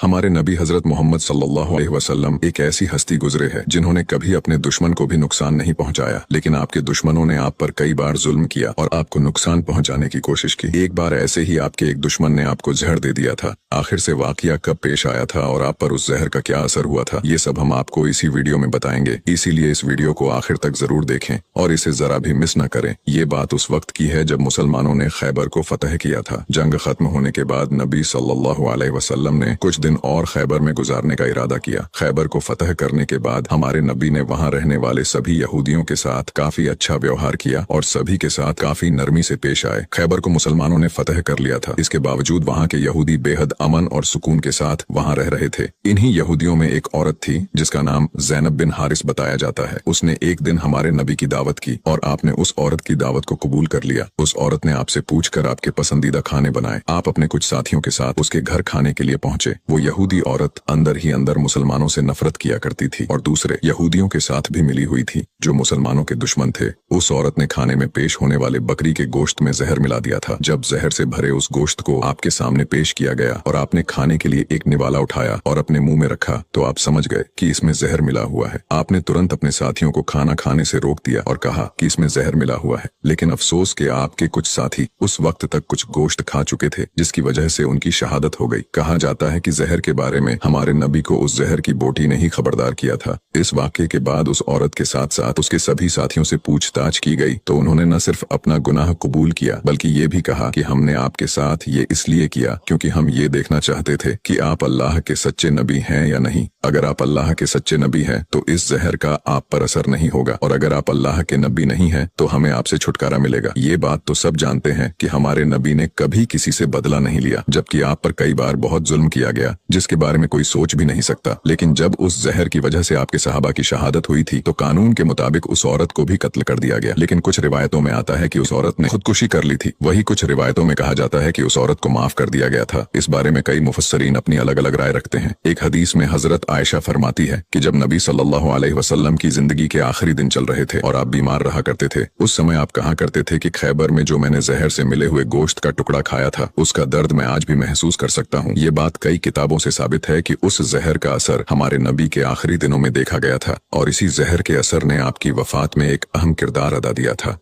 हमारे नबी हजरत मोहम्मद सल्लल्लाहु अलैहि वसल्लम एक ऐसी हस्ती गुजरे है जिन्होंने कभी अपने दुश्मन को भी नुकसान नहीं पहुंचाया, लेकिन आपके दुश्मनों ने आप पर कई बार जुल्म किया और आपको नुकसान पहुंचाने की कोशिश की। एक बार ऐसे ही आपके एक दुश्मन ने आपको जहर दे दिया था। आखिर से वाकया कब पेश आया था और आप पर उस जहर का क्या असर हुआ था, ये सब हम आपको इसी वीडियो में बताएंगे। इसीलिए इस वीडियो को आखिर तक जरूर देखें और इसे जरा भी मिस न करें। ये बात उस वक्त की है जब मुसलमानों ने खैबर को फतह किया था। जंग खत्म होने के बाद नबी सल्लल्लाहु अलैहि वसल्लम ने कुछ दिन और खैबर में गुजारने का इरादा किया। खैबर को फतह करने के बाद हमारे नबी ने वहां रहने वाले सभी यहूदियों के साथ काफी अच्छा व्यवहार किया और सभी के साथ काफी नरमी से पेश आए। खैबर को मुसलमानों ने फतह कर लिया था, इसके बावजूद वहां के यहूदी बेहद अमन और सुकून के साथ वहां रह रहे थे। इन्हीं यहूदियों में एक औरत थी जिसका नाम ज़ैनब बिन हारिस बताया जाता है। उसने एक दिन हमारे नबी की दावत की और आपने उस औरत की दावत को कबूल कर लिया। उस औरत ने आपसे पूछकर आपके पसंदीदा खाने बनाए। आप अपने कुछ साथियों के साथ उसके घर खाने के लिए पहुंचे। वो यहूदी औरत अंदर ही अंदर मुसलमानों से नफरत किया करती थी और दूसरे यहूदियों के साथ भी मिली हुई थी जो मुसलमानों के दुश्मन थे। उस औरत ने खाने में पेश होने वाले बकरी के गोश्त में जहर मिला दिया था। जब जहर से भरे उस गोश्त को आपके सामने पेश किया गया और आपने खाने के लिए एक निवाला उठाया और अपने मुंह में रखा तो आप समझ गए कि इसमें जहर मिला हुआ है। आपने तुरंत अपने साथियों को खाना खाने से रोक दिया और कहा कि इसमें जहर मिला हुआ है, लेकिन अफसोस के आपके कुछ साथी उस वक्त तक कुछ गोश्त खा चुके थे जिसकी वजह से उनकी शहादत हो गई। कहा जाता है कि जहर के बारे में हमारे नबी को उस जहर की बोटी ने ही खबरदार किया था। इस वाक़ये के बाद उस औरत के साथ साथ उसके सभी साथियों से पूछताछ की गई तो उन्होंने न सिर्फ अपना गुनाह कबूल किया बल्कि ये भी कहा कि हमने आपके साथ ये इसलिए किया क्योंकि हम ये देखना चाहते थे कि आप अल्लाह के सच्चे नबी हैं या नहीं। अगर आप अल्लाह के सच्चे नबी हैं तो इस जहर का आप पर असर नहीं होगा और अगर आप अल्लाह के नबी नहीं हैं तो हमें आपसे छुटकारा मिलेगा। ये बात तो सब जानते हैं कि हमारे नबी ने कभी किसी से बदला नहीं लिया, जबकि आप पर कई बार बहुत जुल्म किया गया जिसके बारे में कोई सोच भी नहीं सकता। लेकिन जब उस जहर की वजह से आपके सहाबा की शहादत हुई थी तो कानून के मुताबिक उस औरत को भी कत्ल कर दिया गया। लेकिन कुछ रिवायतों में आता है कि उस औरत ने खुदकुशी कर ली थी। वही कुछ रिवायतों में कहा जाता है कि उस औरत को माफ कर दिया गया था। इस बारे में कई मुफस्सरीन अपनी अलग अलग राय रखते हैं। एक हदीस में हजरत आयशा फरमाती है कि जब नबी सल्लल्लाहु अलैहि वसल्लम की जिंदगी के आखिरी दिन चल रहे थे और आप बीमार रहा करते थे, उस समय आप कहा करते थे कि खैबर में जो मैंने जहर से मिले हुए गोश्त का टुकड़ा खाया था उसका दर्द मैं आज भी महसूस कर सकता हूँ। ये बात कई किताबों से साबित है कि उस जहर का असर हमारे नबी के आखिरी दिनों में देखा गया था और इसी जहर के असर ने आपकी वफात में एक अहम किरदार अदा दिया था।